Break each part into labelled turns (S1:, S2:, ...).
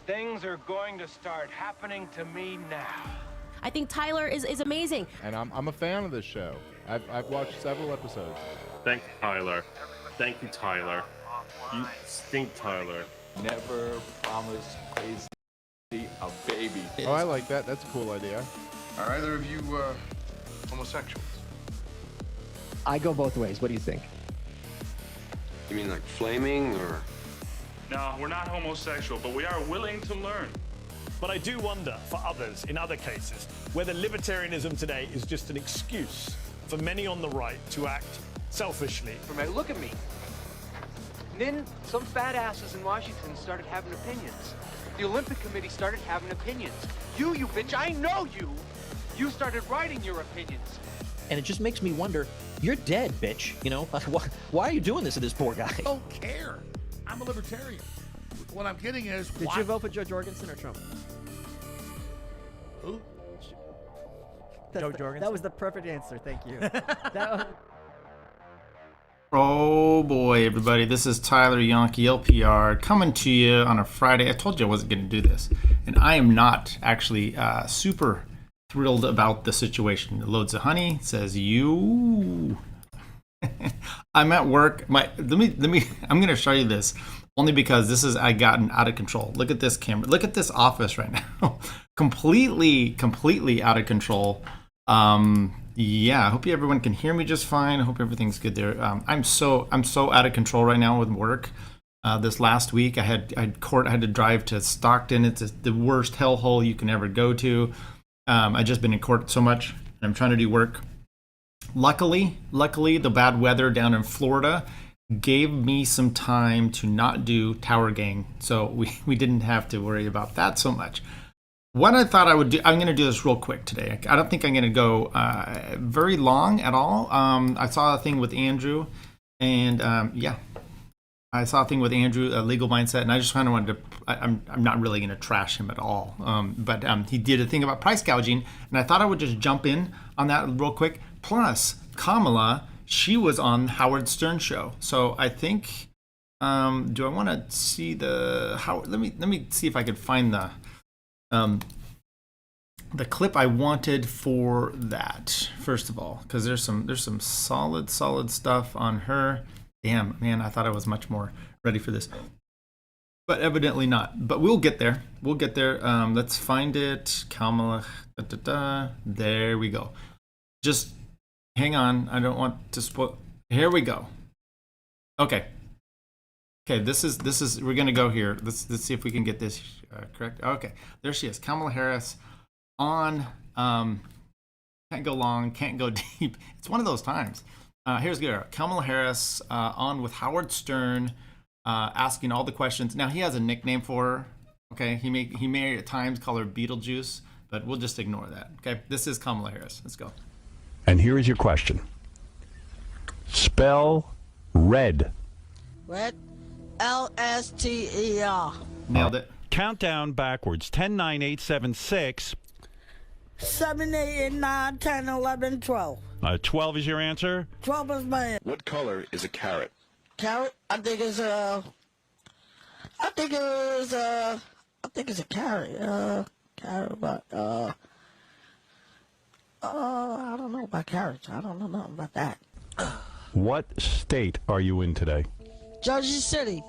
S1: Things are going to start happening to me now.
S2: I think Tyler is amazing.
S3: And I'm a fan of this show. I've watched several episodes.
S4: Thank you, Tyler. Thank you, Tyler. You stink, Tyler.
S5: Never promise Casey a baby.
S3: Oh, I like that. That's a cool idea.
S6: Are either of you homosexuals?
S7: I go both ways. What do you think?
S8: You mean like flaming or?
S9: No, we're not homosexual, but we are willing to learn.
S10: But I do wonder, for others, in other cases, whether libertarianism today is just an excuse for many on the right to act selfishly.
S11: Look at me. And then some fat asses in Washington started having opinions. The Olympic Committee started having opinions. You bitch, I know you! You started writing your opinions.
S12: And it just makes me wonder, you're dead, bitch. You know, why are you doing this to this poor guy?
S6: I don't care. I'm a libertarian. What I'm getting is,
S7: Did you vote for Joe Jorgensen or Trump?
S6: Who?
S7: Joe Jorgensen. That was the perfect answer. Thank you.
S13: Oh boy, everybody, this is Tyler Yonke, LPR, coming to you on a Friday. I told you I wasn't going to do this, and I am not actually super thrilled about the situation. Loads of honey says you. I'm at work. I'm going to show you this only because this is gotten out of control. Look at this camera. Look at this office right now. completely out of control. Yeah, I hope everyone can hear me just fine. I hope everything's good there. I'm so out of control right now with work. This last week I had court. I had to drive to Stockton. It's the worst hellhole you can ever go to. I've just been in court so much, and I'm trying to do work. Luckily, the bad weather down in Florida gave me some time to not do Tower Gang, so we didn't have to worry about that so much. What I thought I would do, I'm going to do this real quick today. I don't think I'm going to go very long at all. I saw a thing with Andrew, and yeah, I saw a thing with Andrew, Legal Mindset, and I just kind of wanted to, I'm not really going to trash him at all, but he did a thing about price gouging, and I thought I would just jump in on that real quick. Plus, Kamala, she was on Howard Stern show, so I think, do I want to see the, let me see if I could find the clip I wanted for that, first of all, because there's some solid stuff on her. Damn, man, I thought I was much more ready for this, but evidently not. But we'll get there. Let's find it. Kamala. There we go. Just hang on. I don't want to spoil. Here we go. Okay. This is. We're gonna go here. Let's see if we can get this correct. Okay, there she is, Kamala Harris on. Can't go long, can't go deep. It's one of those times. Here's good. Kamala Harris on with Howard Stern, asking all the questions. Now he has a nickname for her. Okay, he may at times call her Beetlejuice, but we'll just ignore that. Okay, this is Kamala Harris. Let's go.
S14: And here is your question. Spell red.
S15: Red. LSTER.
S13: Nailed it.
S10: Countdown backwards. 10, 9, 8, 7, 6.
S15: 7, 8, 9, 10, 11, 12.
S10: 12 is your answer?
S15: 12 is my answer.
S6: What color is a carrot?
S15: Carrot? I think it's a carrot. Carrot, but I don't know about carrots. I don't know nothing about that.
S14: What state are you in today?
S15: Jersey City.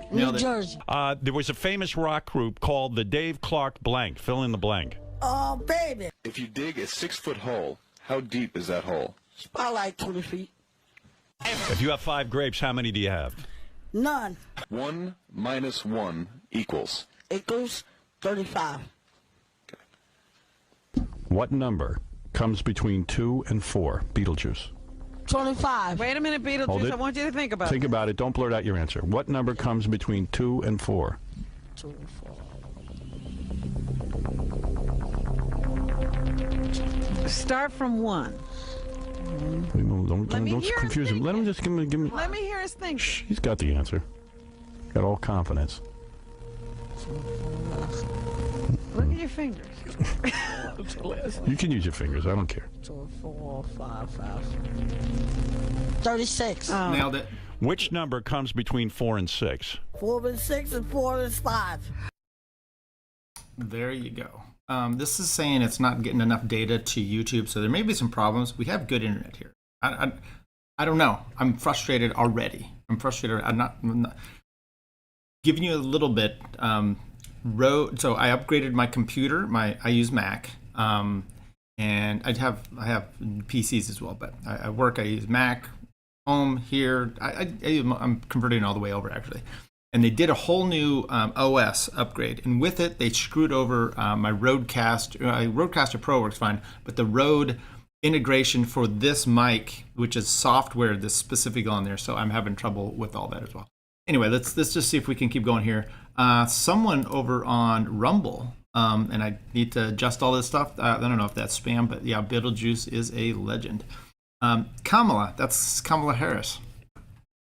S15: New Jersey.
S10: There was a famous rock group called the Dave Clark Blank. Fill in the blank.
S15: Oh, baby.
S6: If you dig a 6-foot hole, how deep is that hole?
S15: It's about like 20 feet.
S10: If you have 5 grapes, how many do you have?
S15: None.
S6: 1 minus 1 equals?
S15: Equals 35.
S14: Okay. What number comes between 2 and 4? Beetlejuice.
S15: 25.
S16: Wait a minute, Beetlejuice. I want you to think about it.
S14: Think about it. Don't blurt out your answer. What number comes between 2 and 4?
S15: 2 and 4.
S16: Start from 1.
S14: Don't confuse him. Let him just give me.
S16: Let me hear his thinking.
S14: Shh, he's got the answer. Got all confidence.
S16: Look at your fingers.
S14: You can use your fingers. I don't care.
S15: 2, 4, 5, 36.
S13: Nailed it.
S10: Which number comes between 4 and 6?
S15: 4 and 6 and 4 and 5.
S13: There you go. This is saying it's not getting enough data to YouTube, so there may be some problems. We have good internet here. I don't know. I'm frustrated already. I'm not giving you a little bit. So I upgraded my computer. I use Mac, and I have PCs as well. But I use Mac, home here. I'm converting all the way over actually. And they did a whole new OS upgrade, and with it, they screwed over my Rodecaster. Rodecaster Pro works fine, but the Rode integration for this mic, which is software that's specific on there, so I'm having trouble with all that as well. Anyway, let's just see if we can keep going here. Someone over on Rumble, and I need to adjust all this stuff. I don't know if that's spam, but yeah, Beetlejuice is a legend. Kamala, that's Kamala Harris.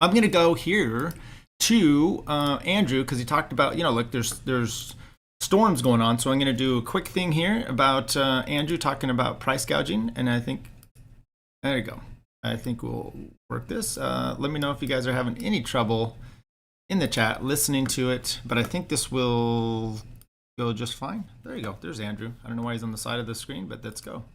S13: I'm going to go here to Andrew, because he talked about, like there's storms going on, so I'm going to do a quick thing here about Andrew talking about price gouging, and I think there you go. I think we'll work this. Let me know if you guys are having any trouble in the chat listening to it, but I think this will go just fine. There you go. There's Andrew. I don't know why he's on the side of the screen, but let's go.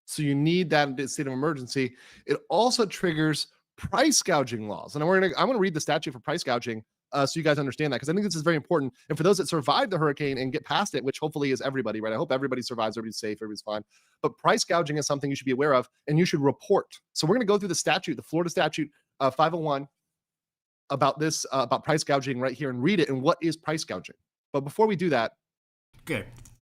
S17: So you need that in state of emergency. It also triggers price gouging laws. And I'm going to read the statute for price gouging so you guys understand that, because I think this is very important. And for those that survive the hurricane and get past it, which hopefully is everybody, right? I hope everybody survives, everybody's safe, everybody's fine. But price gouging is something you should be aware of and you should report. So we're going to go through the statute, the Florida statute 501, about this, about price gouging right here, and read it and what is price gouging. But before we do that.
S13: Okay.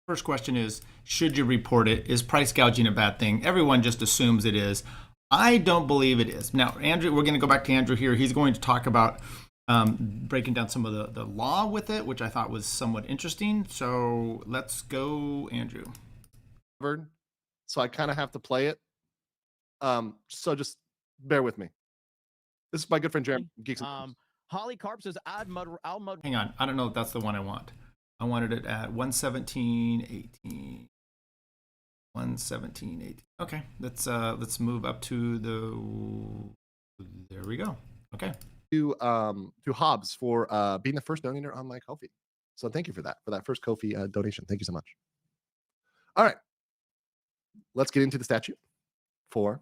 S13: First question is, should you report it? Is price gouging a bad thing? Everyone just assumes it is. I don't believe it is. Now, Andrew, we're going to go back to Andrew here. He's going to talk about breaking down some of the law with it, which I thought was somewhat interesting. So let's go, Andrew.
S17: So I kind of have to play it. So just bear with me. This is my good friend Jeremy.
S12: Holly Carp says, Hang
S13: on. I don't know if that's the one I want. I wanted it at 117.18. 117.18. Okay, let's move up to there we go. Okay.
S17: To Hobbs for being the first donator on my Ko-fi. So thank you for that first Ko-fi donation. Thank you so much. All right, let's get into the statute for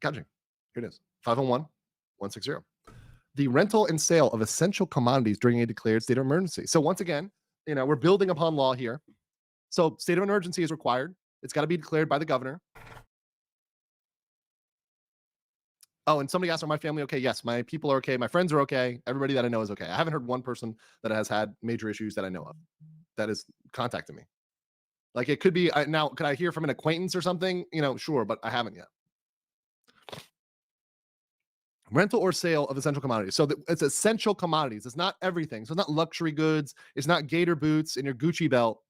S17: gouging. Here it is, 501-160. The rental and sale of essential commodities during a declared state of emergency. So once again, we're building upon law here. So state of emergency is required. It's got to be declared by the governor. Oh, and somebody asked, are my family okay? Yes, my people are okay. My friends are okay. Everybody that I know is okay. I haven't heard one person that has had major issues that I know of that is contacting me. Like it could be, now, could I hear from an acquaintance or something? Sure, but I haven't yet. Rental or sale of essential commodities. So it's essential commodities. It's not everything. So it's not luxury goods. It's not gator boots and your Gucci belt.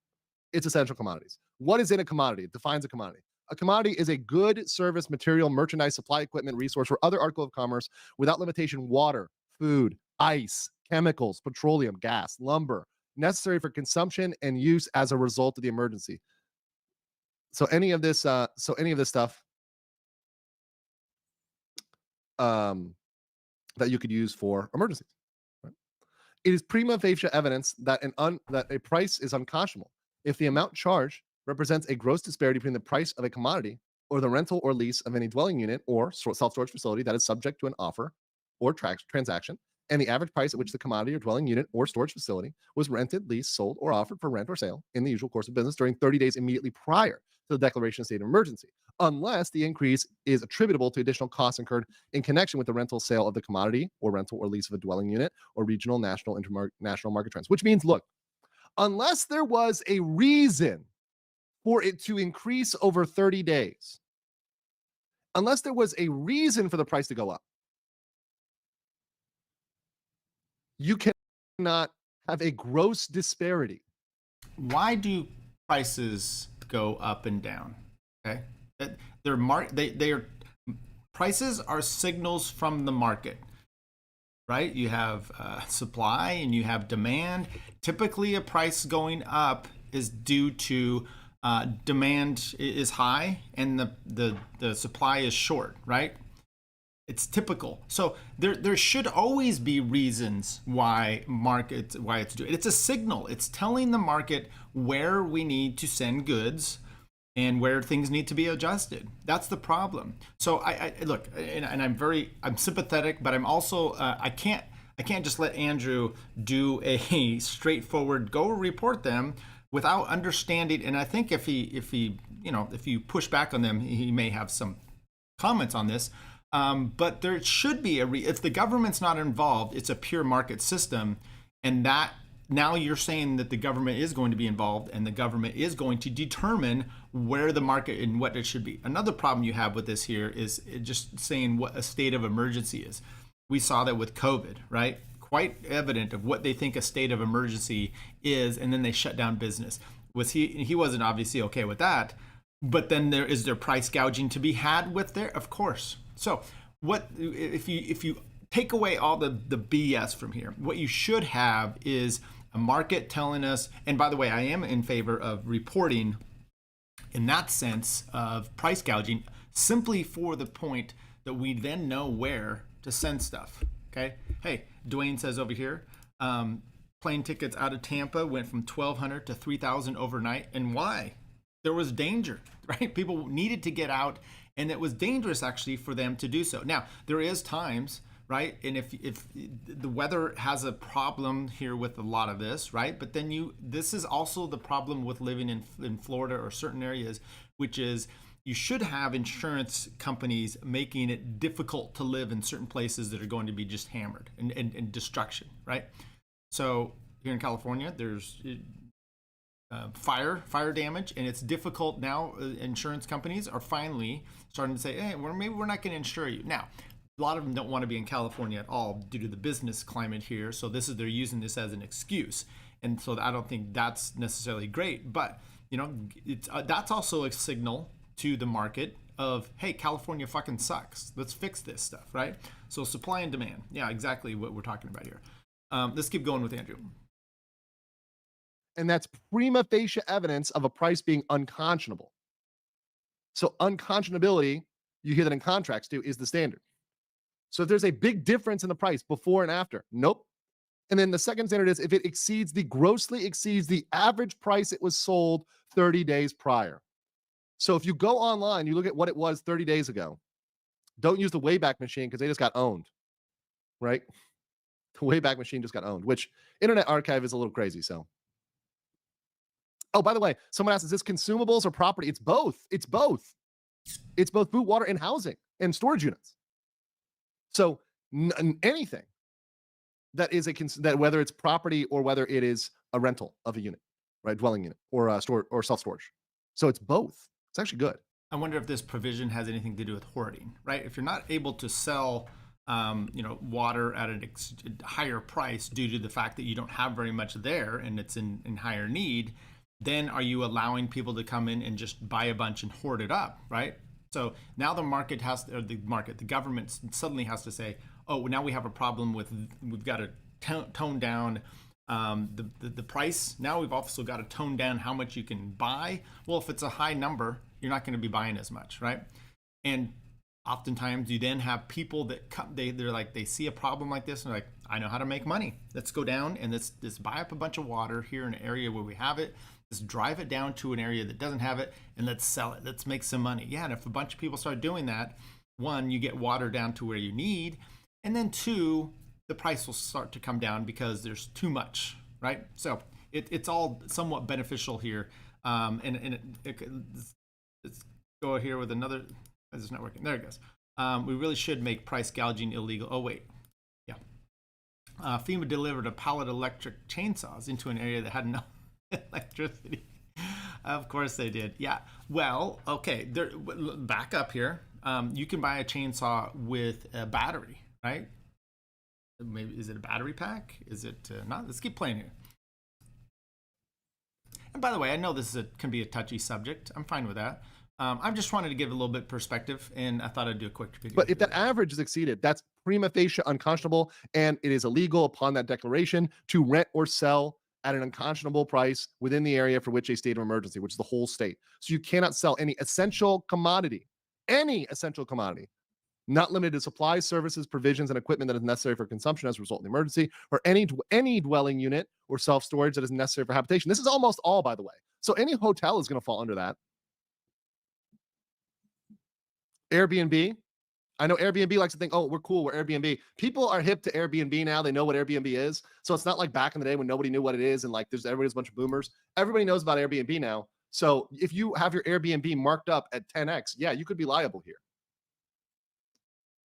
S17: It's essential commodities. What is in a commodity? It defines a commodity. A commodity is a good, service, material, merchandise, supply, equipment, resource, or other article of commerce without limitation: water, food, ice, chemicals, petroleum, gas, lumber, necessary for consumption and use as a result of the emergency. So any of this stuff that you could use for emergencies. Right? It is prima facie evidence that that a price is unconscionable if the amount charged represents a gross disparity between the price of a commodity or the rental or lease of any dwelling unit or self-storage facility that is subject to an offer or transaction, and the average price at which the commodity or dwelling unit or storage facility was rented, leased, sold, or offered for rent or sale in the usual course of business during 30 days immediately prior to the declaration of state of emergency, unless the increase is attributable to additional costs incurred in connection with the rental, sale of the commodity or rental or lease of a dwelling unit or regional, national, international market trends. Which means, look, unless there was a reason for it to increase over 30 days, unless there was a reason for the price to go up, you cannot have a gross disparity.
S13: Why do prices go up and down? Okay, prices are signals from the market, right? You have supply and you have demand. Typically, a price going up is due to demand is high and the supply is short, right? It's typical. So there should always be reasons why it's doing it. It's a signal. It's telling the market where we need to send goods and where things need to be adjusted. That's the problem. So I look, and I'm sympathetic, but I'm also I can't just let Andrew do a straightforward go report them without understanding. And I think if you push back on them, he may have some comments on this. But there should be if the government's not involved, it's a pure market system, and that now you're saying that the government is going to be involved and the government is going to determine where the market and what it should be. Another problem you have with this here is just saying what a state of emergency is. We saw that with COVID, right? Quite evident of what they think a state of emergency is, and then they shut down business. He wasn't obviously okay with that, but then is there price gouging to be had with there? Of course. So what if you take away all the BS from here? What you should have is a market telling us, and by the way, I am in favor of reporting in that sense of price gouging, simply for the point that we then know where to send stuff. Okay. Hey, Dwayne says over here, plane tickets out of Tampa went from 1,200 to 3,000 overnight. And why? There was danger, right? People needed to get out, and it was dangerous actually for them to do so. Now, there is times, right? And if the weather has a problem here with a lot of this, right? But then this is also the problem with living in Florida or certain areas, which is you should have insurance companies making it difficult to live in certain places that are going to be just hammered and destruction, right? So here in California, there's fire damage, and it's difficult now. Insurance companies are finally starting to say, hey, maybe we're not going to insure you. Now, a lot of them don't want to be in California at all due to the business climate here. So they're using this as an excuse. And so I don't think that's necessarily great, but that's also a signal to the market of, hey, California fucking sucks. Let's fix this stuff, right? So supply and demand. Yeah, exactly what we're talking about here. Let's keep going with Andrew.
S17: And that's prima facie evidence of a price being unconscionable. So unconscionability, you hear that in contracts too, is the standard. So if there's a big difference in the price before and after, nope. And then the second standard is if it grossly exceeds the average price it was sold 30 days prior. So if you go online, you look at what it was 30 days ago, don't use the Wayback Machine because they just got owned, right? The Wayback Machine just got owned, which Internet Archive is a little crazy, so. Oh, by the way, someone asked, is this consumables or property? It's both. It's both. It's both food, water, and housing and storage units. So anything that is that whether it's property or whether it is a rental of a unit, right, dwelling unit or or self-storage. So it's both. It's actually good.
S13: I wonder if this provision has anything to do with hoarding, right? If you're not able to sell, water at a higher price due to the fact that you don't have very much there and it's in higher need, then are you allowing people to come in and just buy a bunch and hoard it up, right? So now the government suddenly has to say, oh, now we have a problem we've got to tone down the price. Now we've also got to tone down how much you can buy. Well, if it's a high number, you're not going to be buying as much, right? And oftentimes you then have people that come, they're like, they see a problem like this and they're like, I know how to make money. Let's go down and let's buy up a bunch of water here in an area where we have it. Let's drive it down to an area that doesn't have it and let's sell it. Let's make some money. Yeah, and if a bunch of people start doing that, one, you get water down to where you need, and then two, the price will start to come down because there's too much, right? So it's all somewhat beneficial here. Let's go here with another. It's not working. There it goes. We really should make price gouging illegal. Oh, wait. Yeah. FEMA delivered a pallet of electric chainsaws into an area that had no electricity. Of course they did. Yeah. Well, okay. Back up here. You can buy a chainsaw with a battery, right? Maybe is it a battery pack? Is it not? Let's keep playing here. And by the way, I know this can be a touchy subject. I'm fine with that. I'm just wanted to give a little bit perspective, and I thought I'd do a quick video.
S17: But if that average is exceeded, that's prima facie unconscionable, and it is illegal upon that declaration to rent or sell at an unconscionable price within the area for which a state of emergency, which is the whole state. So you cannot sell any essential commodity, not limited to supplies, services, provisions, and equipment that is necessary for consumption as a result of the emergency, or any dwelling unit or self-storage that is necessary for habitation. This is almost all, by the way. So any hotel is going to fall under that. Airbnb. I know Airbnb likes to think, oh, we're cool, we're Airbnb. People are hip to Airbnb now. They know what Airbnb is. So it's not like back in the day when nobody knew what it is and like everybody's a bunch of boomers. Everybody knows about Airbnb now. So if you have your Airbnb marked up at 10x, yeah, you could be liable here.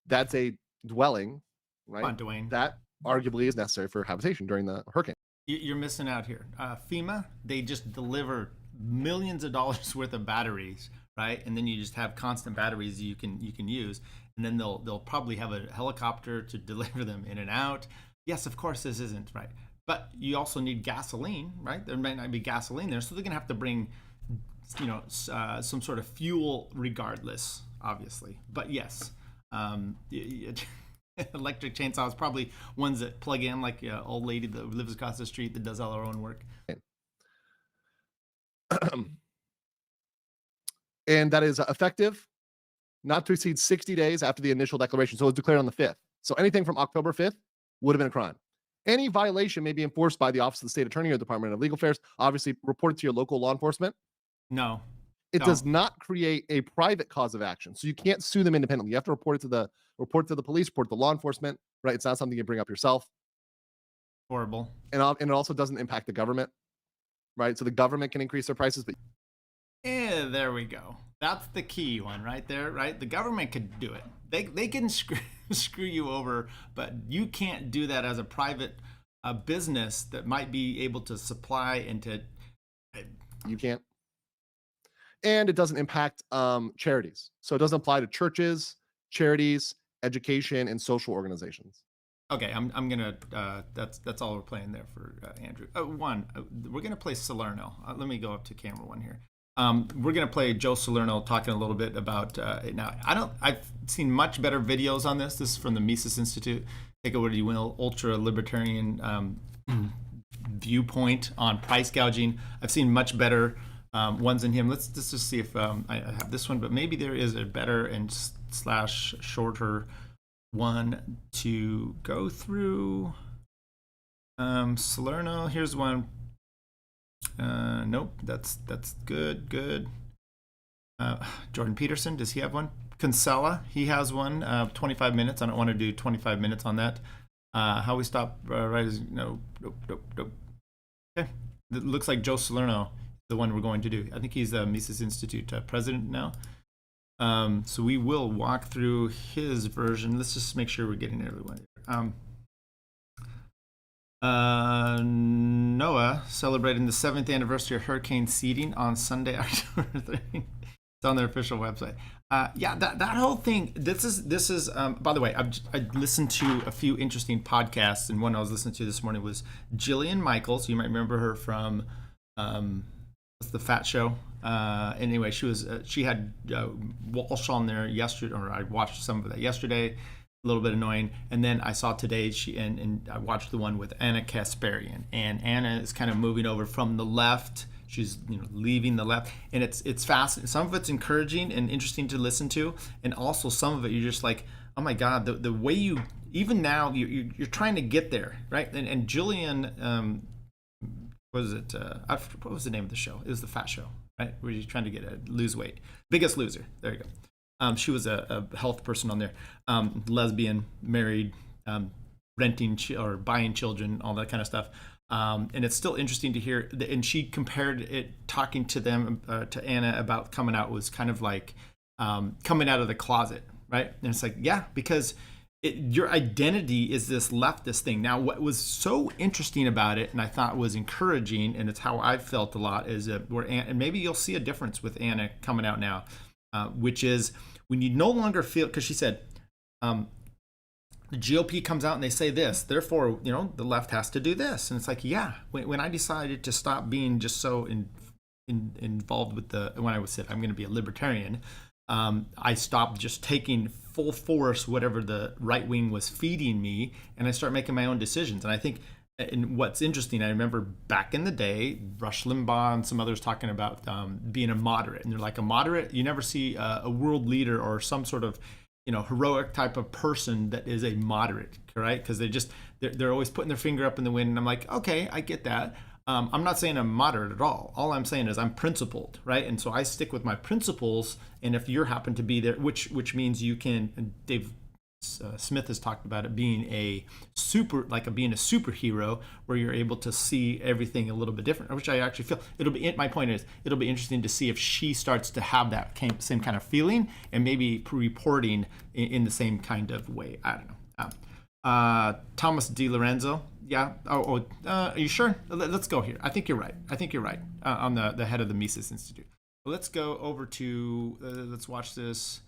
S17: That's a dwelling, right?
S13: Come on, Dwayne.
S17: That arguably is necessary for habitation during the hurricane.
S13: You're missing out here. FEMA, they just deliver millions of dollars worth of batteries, right? And then you just have constant batteries you can use, and then they'll probably have a helicopter to deliver them in and out. Yes, of course, this isn't right, but you also need gasoline, right? There might not be gasoline there, so they're gonna have to bring, some sort of fuel regardless, obviously. But yes. Electric chainsaws, probably ones that plug in, like old lady that lives across the street that does all her own work.
S17: And that is effective not to exceed 60 days after the initial declaration. So it was declared on the 5th. So anything from October 5th would have been a crime. Any violation may be enforced by the Office of the State Attorney or Department of Legal Affairs. Obviously, report it to your local law enforcement.
S13: No.
S17: It does not create a private cause of action, so you can't sue them independently. You have to report it to the police, report to law enforcement, right? It's not something you bring up yourself.
S13: Horrible.
S17: And it also doesn't impact the government, right? So the government can increase their prices, but
S13: yeah, there we go. That's the key one right there, right? The government could do it. They can screw you over, but you can't do that as a private business that might be able to supply and to.
S17: You can't. And it doesn't impact charities. So it doesn't apply to churches, charities, education, and social organizations.
S13: Okay, I'm gonna. That's all we're playing there for Andrew. We're gonna play Salerno. Let me go up to camera one here. We're gonna play Joe Salerno talking a little bit about it now. I've seen much better videos on this. This is from the Mises Institute. Take it what you will, ultra libertarian viewpoint on price gouging. I've seen much better ones in him. Let's just see if I have this one, but maybe there is a better and / shorter one to go through. Salerno, here's one. Nope, that's good. Jordan Peterson, does he have one? Kinsella, he has one. 25 minutes. I don't want to do 25 minutes on that. How we stop rising? Nope. Okay, it looks like Joe Salerno, the one we're going to do. I think he's the Mises Institute president now. So we will walk through his version. Let's just make sure we're getting everyone. NOAA celebrating the 7th anniversary of hurricane seeding on Sunday, October 13th. It's on their official website. Yeah, that whole thing. This is. By the way, I listened to a few interesting podcasts, and one I was listening to this morning was Jillian Michaels. You might remember her from what's the Fat Show. Anyway, she had Walsh on there yesterday, or I watched some of that yesterday. A little bit annoying, and then I saw today and I watched the one with Anna Kasparian, and Anna is kind of moving over from the left. She's leaving the left, and it's fascinating. Some of it's encouraging and interesting to listen to, and also some of it you're just like, oh my God, the way you even now you're trying to get there, right? And Jillian, what was it? What was the name of the show? It was the Fat Show, right? Where you're trying to lose weight. Biggest Loser. There you go. She was a health person on there, lesbian, married, renting or buying children, all that kind of stuff. And it's still interesting to hear. And she compared it, talking to them, to Anna about coming out was kind of like coming out of the closet, right? And it's like, yeah, because your identity is this leftist thing. Now, what was so interesting about it, and I thought was encouraging, and it's how I felt a lot, is that and maybe you'll see a difference with Anna coming out now, which is when you no longer feel, because she said, the GOP comes out and they say this, therefore, the left has to do this. And it's like, yeah, when I decided to stop being just so involved with when I said I'm going to be a libertarian, I stopped just taking full force whatever the right wing was feeding me, and I start making my own decisions. And I think, and what's interesting, I remember back in the day, Rush Limbaugh and some others talking about being a moderate. And they're like, a moderate, you never see a world leader or some sort of heroic type of person that is a moderate, right? Because they're always putting their finger up in the wind, and I'm like, okay, I get that. I'm not saying I'm moderate at all. All I'm saying is I'm principled, right? And so I stick with my principles. And if you happen to be there, which means you can, Dave Smith has talked about it being being a superhero, where you're able to see everything a little bit different, which I actually feel my point is it'll be interesting to see if she starts to have that same kind of feeling and maybe reporting in the same kind of way. I don't know. Thomas DiLorenzo. Yeah. Are you sure? Let's go here. I think you're right. On the head of the Mises Institute. Let's go over to, let's watch this.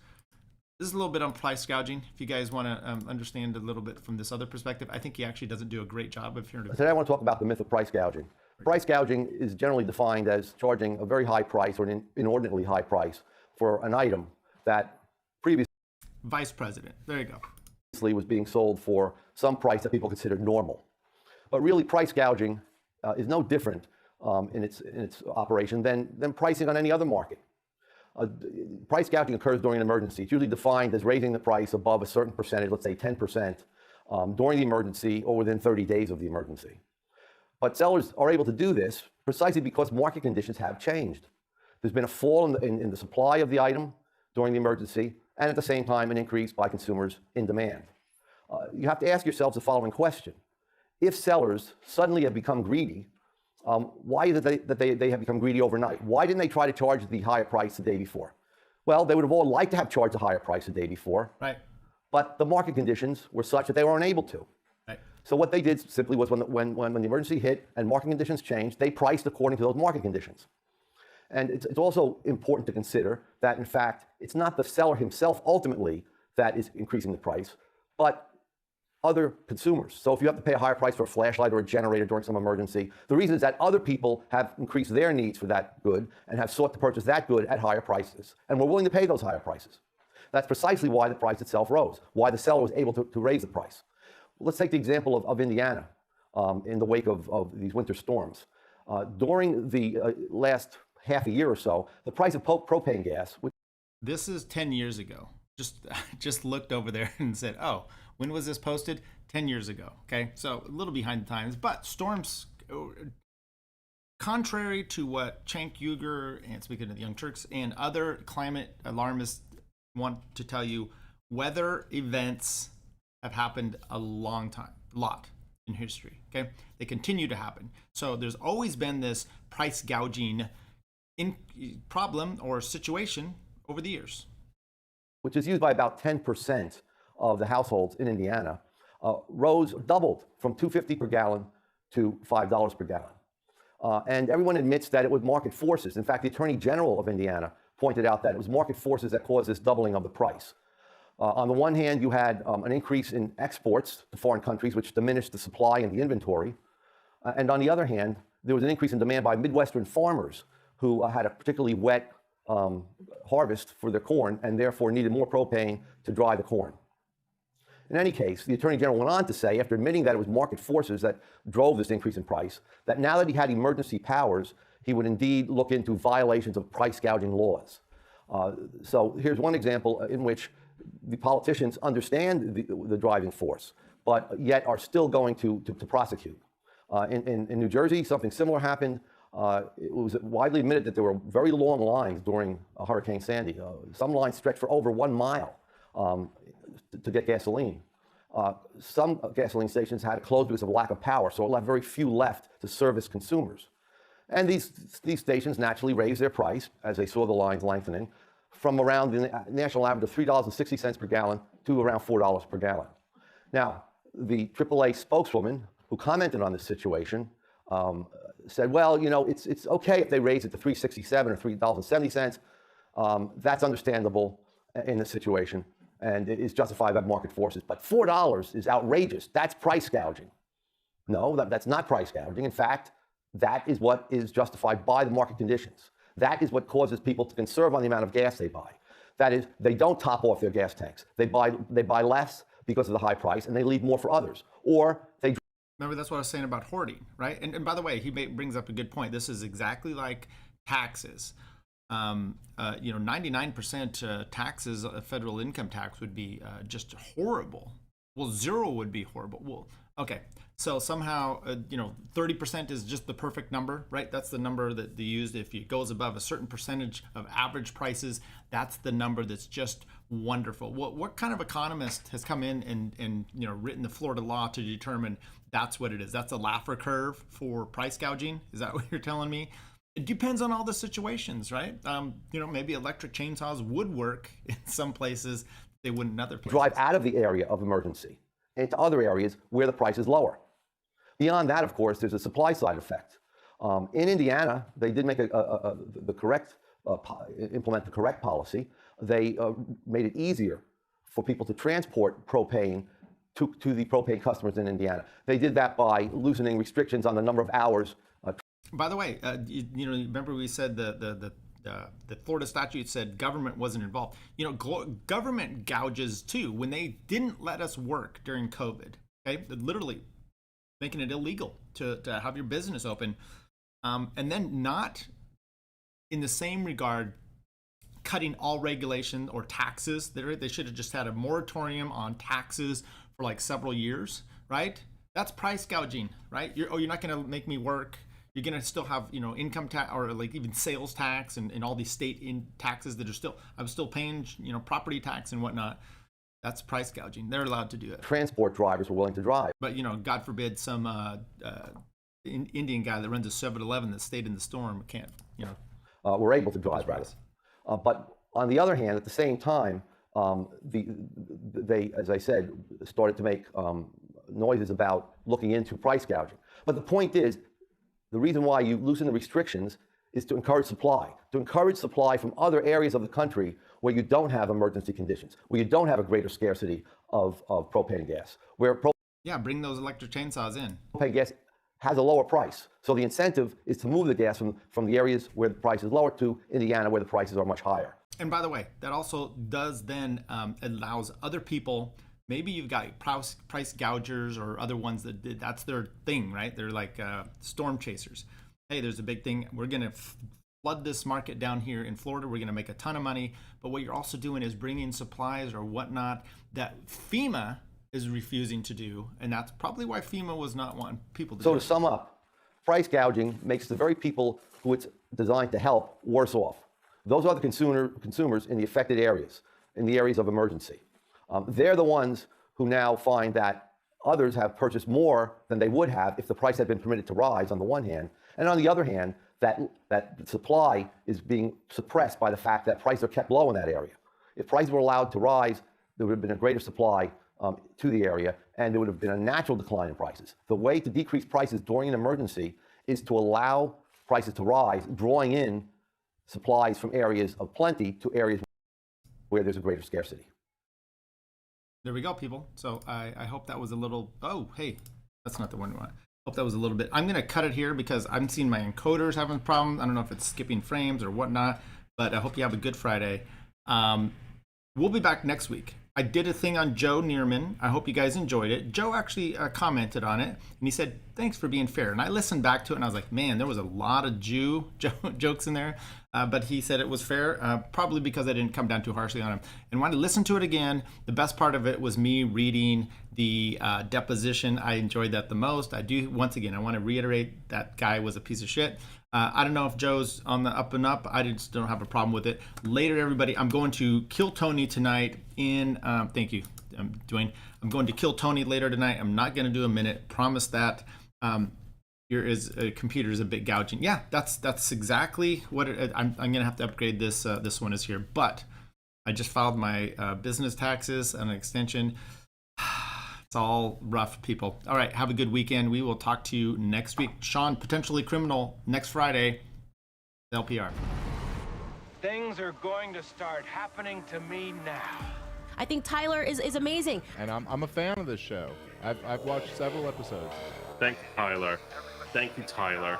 S13: This is a little bit on price gouging. If you guys want to understand a little bit from this other perspective, I think he actually doesn't do a great job of hearing.
S18: Today I want to talk about the myth of price gouging. Price gouging is generally defined as charging a very high price or an inordinately high price for an item that previously
S13: Vice President. There you go.
S18: Was being sold for some price that people considered normal. But really, price gouging is no different in its operation than pricing on any other market. Price gouging occurs during an emergency. It's usually defined as raising the price above a certain percentage, let's say 10%, during the emergency or within 30 days of the emergency. But sellers are able to do this precisely because market conditions have changed. There's been a fall in the supply of the item during the emergency, and at the same time, an increase by consumers in demand. You have to ask yourselves the following question. If sellers suddenly have become greedy, why is it that they have become greedy overnight? Why didn't they try to charge the higher price the day before? Well, they would have all liked to have charged a higher price the day before,
S13: right?
S18: But the market conditions were such that they were unable to.
S13: Right.
S18: So what they did simply was when the emergency hit and market conditions changed, they priced according to those market conditions. And it's also important to consider that, in fact, it's not the seller himself ultimately that is increasing the price, but other consumers. So if you have to pay a higher price for a flashlight or a generator during some emergency, the reason is that other people have increased their needs for that good and have sought to purchase that good at higher prices, and were willing to pay those higher prices. That's precisely why the price itself rose, why the seller was able to raise the price. Let's take the example of Indiana in the wake of these winter storms. During the last half a year or so, the price of propane gas.
S13: This is 10 years ago. Just looked over there and said, oh, when was this posted? 10 years ago. Okay, so a little behind the times, but storms, contrary to what Cenk Uygur, and speaking of the Young Turks, and other climate alarmists want to tell you, weather events have happened a lot in history. Okay, they continue to happen. So there's always been this price gouging problem or situation over the years,
S18: which is used by about 10% of the households in Indiana, doubled from $2.50 per gallon to $5 per gallon. And everyone admits that it was market forces. In fact, the Attorney General of Indiana pointed out that it was market forces that caused this doubling of the price. On the one hand, you had an increase in exports to foreign countries, which diminished the supply and the inventory. And on the other hand, there was an increase in demand by Midwestern farmers who had a particularly wet harvest for their corn and therefore needed more propane to dry the corn. In any case, the Attorney General went on to say, after admitting that it was market forces that drove this increase in price, that now that he had emergency powers, he would indeed look into violations of price gouging laws. So here's one example in which the politicians understand the driving force, but yet are still going to prosecute. In New Jersey, something similar happened. It was widely admitted that there were very long lines during Hurricane Sandy. Some lines stretched for over 1 mile to get gasoline. Some gasoline stations had to close because of lack of power, so it left very few left to service consumers. And these stations naturally raised their price as they saw the lines lengthening from around the national average of $3.60 per gallon to around $4 per gallon. Now, the AAA spokeswoman who commented on this situation said, well, you know, it's okay if they raise it to $3.67 or $3.70. That's understandable in this situation, and it is justified by market forces. But $4 is outrageous. That's price gouging. No, that's not price gouging. In fact, that is what is justified by the market conditions. That is what causes people to conserve on the amount of gas they buy. That is, they don't top off their gas tanks. They buy less because of the high price, and they leave more for others. Or they...
S13: Remember, that's what I was saying about hoarding, right? And by the way, he brings up a good point. This is exactly like taxes. 99% taxes, federal income tax would be just horrible. Well, 0 would be horrible. Well, okay. So somehow, 30% is just the perfect number, right? That's the number that they used. If it goes above a certain percentage of average prices, that's the number that's just wonderful. What kind of economist has come in and written the Florida law to determine that's what it is? That's a Laffer curve for price gouging? Is that what you're telling me? It depends on all the situations, right? Maybe electric chainsaws would work in some places. They wouldn't in other places.
S18: Drive out of the area of emergency into other areas where the price is lower. Beyond that, of course, there's a supply side effect. In Indiana, they did make implement the correct policy. They made it easier for people to transport propane to the propane customers in Indiana. They did that by loosening restrictions on the number of hours.
S13: By the way, remember we said the Florida statute said government wasn't involved. Government gouges too when they didn't let us work during COVID. Okay, literally making it illegal to have your business open, and then not in the same regard cutting all regulation or taxes. They should have just had a moratorium on taxes for like several years, right? That's price gouging, right? You're not going to make me work. You're going to still have, income tax or like even sales tax and all these state taxes that are I'm still paying, property tax and whatnot. That's price gouging. They're allowed to do it.
S18: Transport drivers were willing to drive.
S13: But, God forbid some Indian guy that runs a 7-Eleven that stayed in the storm can't,
S18: were able to drive rather. But on the other hand, at the same time, they, as I said, started to make noises about looking into price gouging. But the point is, the reason why you loosen the restrictions is to encourage supply from other areas of the country where you don't have emergency conditions, where you don't have a greater scarcity of propane gas, where
S13: bring those electric chainsaws in.
S18: Propane gas has a lower price. So the incentive is to move the gas from the areas where the price is lower to Indiana where the prices are much higher.
S13: And by the way, that also does then allows other people, maybe you've got price gougers or other ones that's their thing, right? They're like storm chasers. Hey, there's a big thing. We're going to flood this market down here in Florida. We're going to make a ton of money. But what you're also doing is bringing supplies or whatnot that FEMA is refusing to do. And that's probably why FEMA was not wanting people to do.
S18: So to sum up, price gouging makes the very people who it's designed to help worse off. Those are the consumers in the affected areas, in the areas of emergency. They're the ones who now find that others have purchased more than they would have if the price had been permitted to rise on the one hand, and on the other hand, that supply is being suppressed by the fact that prices are kept low in that area. If prices were allowed to rise, there would have been a greater supply to the area, and there would have been a natural decline in prices. The way to decrease prices during an emergency is to allow prices to rise, drawing in supplies from areas of plenty to areas where there's a greater scarcity.
S13: There we go, people. So I hope that was a little, oh, hey, that's not the one we want. Hope that was a little bit. I'm going to cut it here because I'm seeing my encoders having problems. I don't know if it's skipping frames or whatnot, but I hope you have a good Friday. We'll be back next week. I did a thing on Joe Neerman. I hope you guys enjoyed it. Joe actually commented on it, and he said, thanks for being fair. And I listened back to it, and I was like, man, there was a lot of Jew jokes in there. But he said it was fair, probably because I didn't come down too harshly on him. And when I listened to it again, the best part of it was me reading the deposition. I enjoyed that the most. I do, once again, I want to reiterate that guy was a piece of shit. I don't know if Joe's on the up and up. I just don't have a problem with it. Later, everybody, I'm going to Kill Tony tonight in, thank you, Dwayne. I'm going to Kill Tony later tonight. I'm not going to do a minute. Promise that. Here is a computer is a bit gouging. Yeah, that's exactly what I'm going to have to upgrade this. This one is here, but I just filed my business taxes and an extension. It's all rough, people. All right, have a good weekend. We will talk to you next week. Sean, potentially criminal, next Friday. LPR.
S1: Things are going to start happening to me now.
S2: I think Tyler is amazing.
S3: And I'm a fan of this show. I've watched several episodes.
S4: Thank you, Tyler. Thank you, Tyler.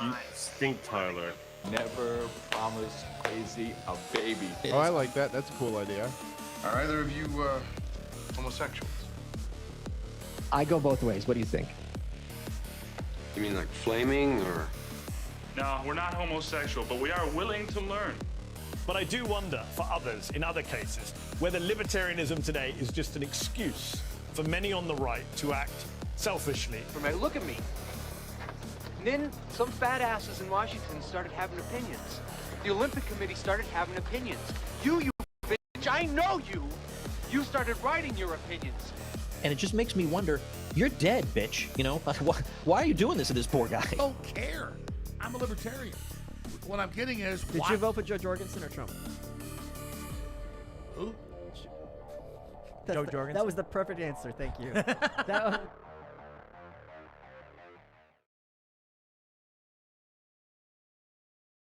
S4: You stink, Tyler.
S5: Never promise crazy a baby.
S3: Oh, I like that. That's a cool idea.
S6: Are either of you homosexuals?
S7: I go both ways. What do you think?
S8: You mean like flaming or?
S9: No, we're not homosexual, but we are willing to learn.
S10: But I do wonder for others in other cases whether libertarianism today is just an excuse for many on the right to act selfishly.
S11: Look at me. And then some fat asses in Washington started having opinions. The Olympic Committee started having opinions. You bitch, I know you. You started writing your opinions.
S12: And it just makes me wonder, you're dead, bitch. You know, why are you doing this to this poor guy?
S6: I don't care. I'm a libertarian. What I'm getting is,
S7: Did you vote for Joe Jorgensen or Trump?
S6: Who?
S7: Joe Jorgensen. That was the perfect answer. Thank you.